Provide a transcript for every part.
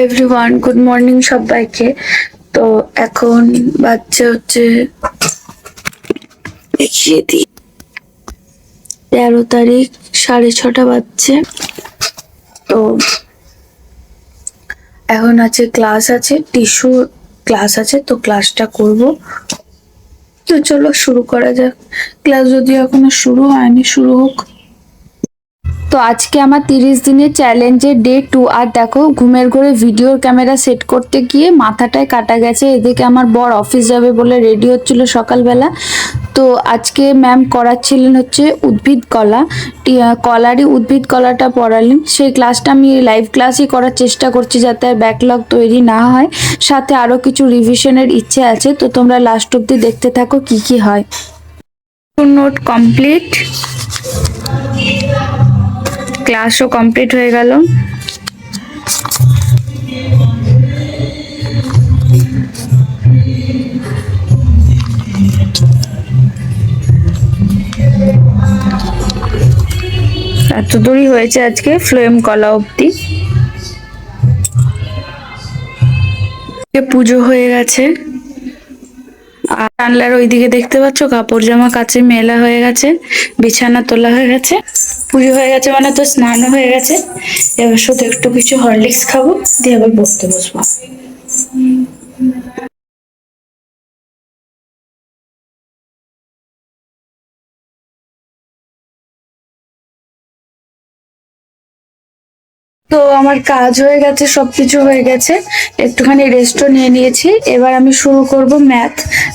Everyone, good morning সবাইকে। তো এখন বাচ্চা হচ্ছে, দেখিয়ে দিই, 13 তারিখ, 6:30 বাজছে। তো এখন আছে ক্লাস, আছে টিস্যু ক্লাস আছে, তো ক্লাসটা করব। তো চলো শুরু করা যাক। ক্লাস যদিও এখনো শুরু হয়নি, শুরু হোক। তো আজকে আমার 30 দিনের চ্যালেঞ্জের ডে 2। আর দেখো, ঘুমের ঘরে ভিডিওর ক্যামেরা সেট করতে গিয়ে মাথাটায় কাটা গেছে। এদিকে আমার বর অফিস যাবে বলে রেডি হচ্ছিল সকালবেলা। তো আজকে ম্যাম করাচ্ছিলেন হচ্ছে উদ্ভিদ কলা, কলারই উদ্ভিদ কলাটা পড়ালেন। সেই ক্লাসটা আমি লাইভ ক্লাসই করার চেষ্টা করছি, যাতে আর ব্যাকলগ তৈরি না হয়। সাথে আরও কিছু রিভিশনের ইচ্ছে আছে, তো তোমরা লাস্ট অব্দি দেখতে থাকো কি কি হয়। নোট কমপ্লিট, ক্লাসও কমপ্লিট হয়ে গেল। এত দূরই হয়েছে আজকে, ফ্লোয়েম কলা অব্দি। পুজো হয়ে গেছে, আর জানলার ওইদিকে দেখতে পাচ্ছ কাপড় জামা কাচে মেলা হয়ে গেছে, বিছানা তোলা হয়ে গেছে। পুজো হয়ে গেছে মানে তো স্নানও হয়ে গেছে। এবার শুধু একটু কিছু হরলিক্স খাবো, দিয়ে আবার পড়তে বসবো। তো আমার কাজ হয়ে গেছে, সবকিছু হয়ে গেছে, একটুখানি রেস্টও নিয়ে নিয়েছি। এবার আমি শুরু করব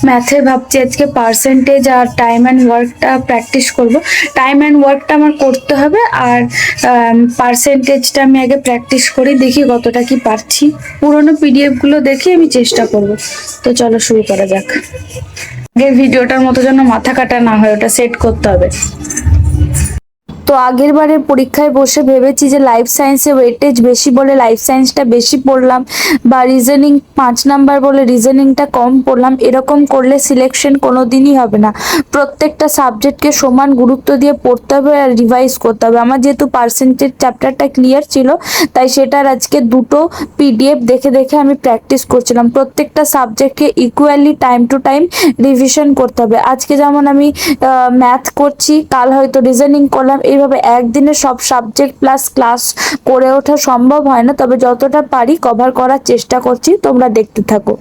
ম্যাথে ভাবছি আজকে পার্সেন্টেজ আর টাইম অ্যান্ড ওয়ার্কটা প্র্যাকটিস করব। টাইম অ্যান্ড ওয়ার্কটা আমার করতে হবে, আর পার্সেন্টেজটা আমি আগে প্র্যাকটিস করি, দেখি কতটা কি পারছি। পুরোনো পিডিএফ গুলো দেখে আমি চেষ্টা করব। তো চলো শুরু করা যাক। আগের ভিডিওটার মতো যেন মাথা কাটা না হয়, ওটা সেট করতে হবে। তো আগের বারের পরীক্ষায় বসে ভেবেছি যে লাইফ সায়েন্সে ওয়েটেজ বেশি বলে লাইফ সায়েন্সটা বেশি পড়লাম, বা রিজনিং 5 নাম্বার বলে রিজনিংটা কম পড়লাম। এরকম করলে সিলেকশন কোনোদিনই হবে না। প্রত্যেকটা সাবজেক্টকে সমান গুরুত্ব দিয়ে পড়তে হবে আর রিভাইজ করতে হবে। আমার যেহেতু পার্সেন্টেজ চ্যাপ্টারটা ক্লিয়ার ছিল, তাই সেটার আজকে দুটো পিডিএফ দেখে দেখে আমি প্র্যাকটিস করছিলাম। প্রত্যেকটা সাবজেক্টকে equally time to time revision করতে হবে। আজকে যেমন আমি ম্যাথ করছি, কাল হয়তো রিজনিং করলাম, এইভাবে একদিনে সব সাবজেক্ট প্লাস ক্লাস করে ওঠা সম্ভব হয় না, তবে যতটা পারি কভার করার চেষ্টা করছি, তোমরা দেখতে থাকো।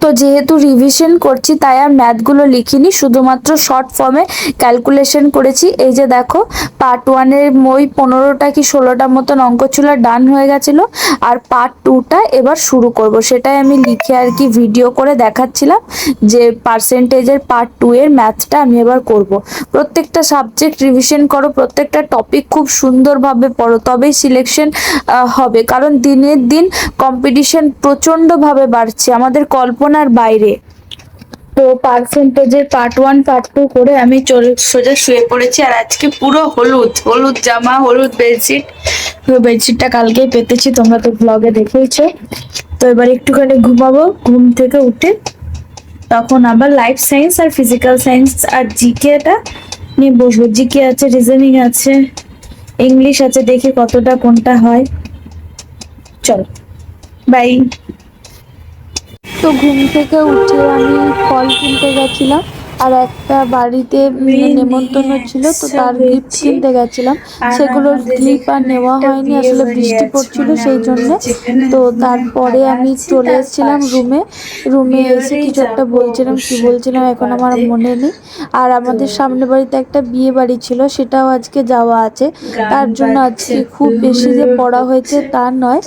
তো যেহেতু রিভিশন করছি, তাই আর ম্যাথগুলো লিখিনি, শুধুমাত্র শর্ট ফর্মে ক্যালকুলেশন করেছি। এই যে দেখো, পার্ট 1-এর ওই 15টা কি 16টা মতন অঙ্ক ছিল, ডান হয়ে গেছিলো। আর পার্ট 2টা এবার শুরু করব, সেটাই আমি লিখে আর কি ভিডিও করে দেখাচ্ছিলাম, যে পার্সেন্টেজের পার্ট 2-এর ম্যাথটা আমি এবার করব। প্রত্যেকটা সাবজেক্ট রিভিশন করো, প্রত্যেকটা টপিক খুব সুন্দরভাবে পড়ো, তবেই সিলেকশন হবে। কারণ দিনের দিন কম্পিটিশন প্রচণ্ডভাবে বাড়ছে, আমাদের কল্পনার বাইরে। তো পার্সেন্টেজের পার্ট 1 পার্ট 2 করে আমি সোজা শুয়ে পড়েছি। আর আজকে পুরো হলুদ হলুদ জামা, হলুদ বেডশিট। বেডশিটটা কালকেই পেতেছি, তোমরা তো ব্লগে দেখেইছো। তো এবার একটুখানি ঘুমাবো, ঘুম থেকে উঠে তখন আবার লাইফ সায়েন্স আর ফিজিক্যাল সায়েন্স আর জিকেটা নিয়ে বসবো। জিকে আছে, রিজনিং আছে, ইংলিশ আছে, দেখি কতটা কোনটা হয়। চলো, বাই। তো ঘুম থেকে উঠে আমি ফল কিনতে গেছিলাম, আর একটা বাড়িতে নেমন্তন্ন ছিল, তো তার গিফট কিনতে গেছিলাম। সেগুলোর ক্লিপ আর নেওয়া হয়নি, আসলে বৃষ্টি পড়ছিল সেই জন্য। তো তারপরে আমি চলে এসেছিলাম রুমে এসে কিছু একটা বলছিলাম, কি বলছিলাম এখন আমার মনে নেই। আর আমাদের সামনে বাড়িতে একটা বিয়ে বাড়ি ছিল, সেটাও আজকে যাওয়া আছে। তার জন্য আজকে খুব বেশি যে পড়া হয়েছে তা নয়,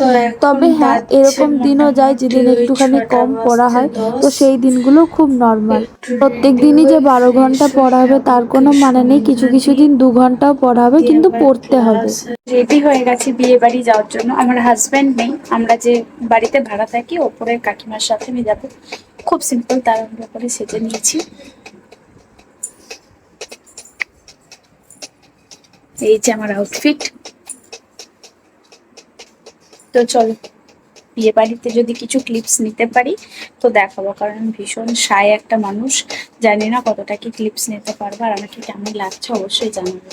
তবে হ্যাঁ, এরকম দিনও যায় যেদিন একটুখানি কম পড়া হয়, তো সেই দিনগুলো খুব নর্মাল। প্রত্যেক দিনই যে 12 ঘন্টা পড়া হবে তার কোনো মানে নেই, কিছু কিছু দিন 2 ঘন্টাও পড়া হবে, কিন্তু পড়তে হবে। রেডি হয়ে গেছি বিয়ে বাড়ি যাওয়ার জন্য। আমার হাজব্যান্ড নেই, আমরা যে বাড়িতে ভাড়া থাকি ওপরের কাকিমার সাথে আমি যাবো। খুব সিম্পল তাড়াহুড়ো করে সেজে নিয়েছি। এই যে আমার আউটফিট। তো চলো, বিয়ে বাড়িতে যদি কিছু ক্লিপস নিতে পারি তো দেখাবো, কারণ আমি ভীষণ শাই একটা মানুষ, জানি না কতটা কি ক্লিপস নিতে পারবো। আর আমাকে কেমন লাগছে অবশ্যই জানাবো।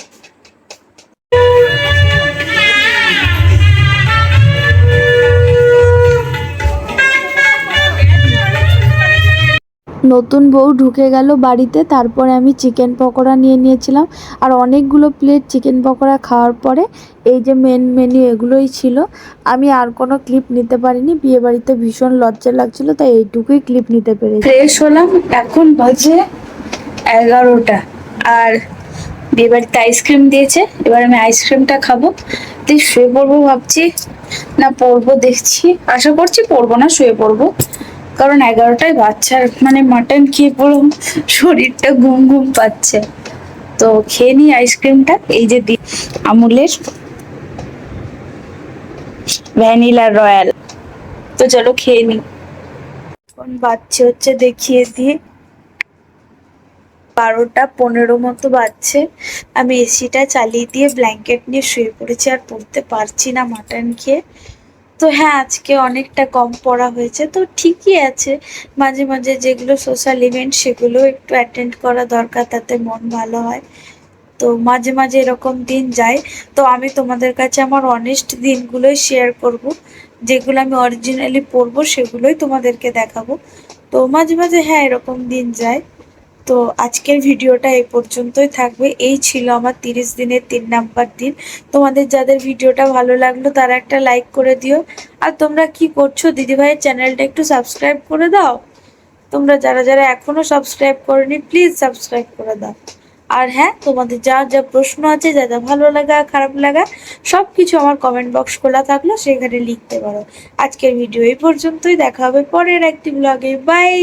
নতুন বউ ঢুকে গেল বাড়িতে, তারপরে আমি চিকেন পকোড়া নিয়ে নিয়েছিলাম। আর অনেকগুলো প্লেট চিকেন পকোড়া খাওয়ার পরে এই যে মেন মেনু এগুলোই ছিল। আমি আর কোনো ক্লিপ নিতে পারিনি, বিয়ে বাড়িতে ভীষণ লজ্জা লাগছিল, তাই এইটুকুই ক্লিপ নিতে পেরেছি। ফ্রেশ হলাম, এখন বাজে 11টা। আর বিয়ে বাড়িতে আইসক্রিম দিয়েছে, এবার আমি আইসক্রিমটা খাবো, তুই শুয়ে পড়বো ভাবছি, না পড়বো দেখছি, আশা করছি পড়বো না, শুয়ে পড়বো। কারণ 11টায় বাচ্চার মানে মাটন খেয়ে পুরো শরীরটা ঘুম ঘুম পাচ্ছে। তো খেয়ে নিই আইসক্রিমটা, এই যে আমুলের ভ্যানিলা রয়্যাল। তো চলো খেয়ে নিই। কোন বাচ্চা হচ্ছে দেখিয়ে দিয়ে, 12টা 15 মতো বাজছে। আমি এসিটা চালিয়ে দিয়ে ব্ল্যাঙ্কেট নিয়ে শুয়ে পড়েছি, আর পড়তে পারছি না মাটন খেয়ে। তো হ্যাঁ, আজকে অনেকটা কম পড়া হয়েছে, তো ঠিকই আছে। মাঝে মাঝে যেগুলো সোশ্যাল ইভেন্ট সেগুলো একটু অ্যাটেন্ড করা দরকার, তাতে মন ভালো হয়। তো মাঝে মাঝে এরকম দিন যায়। তো আমি তোমাদের কাছে আমার অনেস্ট দিনগুলোই শেয়ার করব, যেগুলো আমি অরিজিনালি পড়বো সেগুলোই তোমাদেরকে দেখাবো। তো মাঝে মাঝে হ্যাঁ এরকম দিন যায়। তো আজকের ভিডিওটা এই পর্যন্তই থাকবে। এই ছিল আমার 30 দিনের 3 নাম্বার দিন। তোমাদের যাদের ভিডিওটা ভালো লাগলো তারা একটা লাইক করে দিও। আর তোমরা কি করছো, দিদিভাইয়ের চ্যানেলটা একটু সাবস্ক্রাইব করে দাও। তোমরা যারা যারা এখনো সাবস্ক্রাইব করনি প্লিজ সাবস্ক্রাইব করে দাও। আর হ্যাঁ, তোমাদের যা যা প্রশ্ন আছে, যা যা ভালো লাগা খারাপ লাগা, সব কিছু আমার কমেন্ট বক্স খোলা থাকলো, সেখানে লিখতে পারো। আজকের ভিডিও এই পর্যন্তই, দেখা হবে পরের একটি ব্লগে। বাই।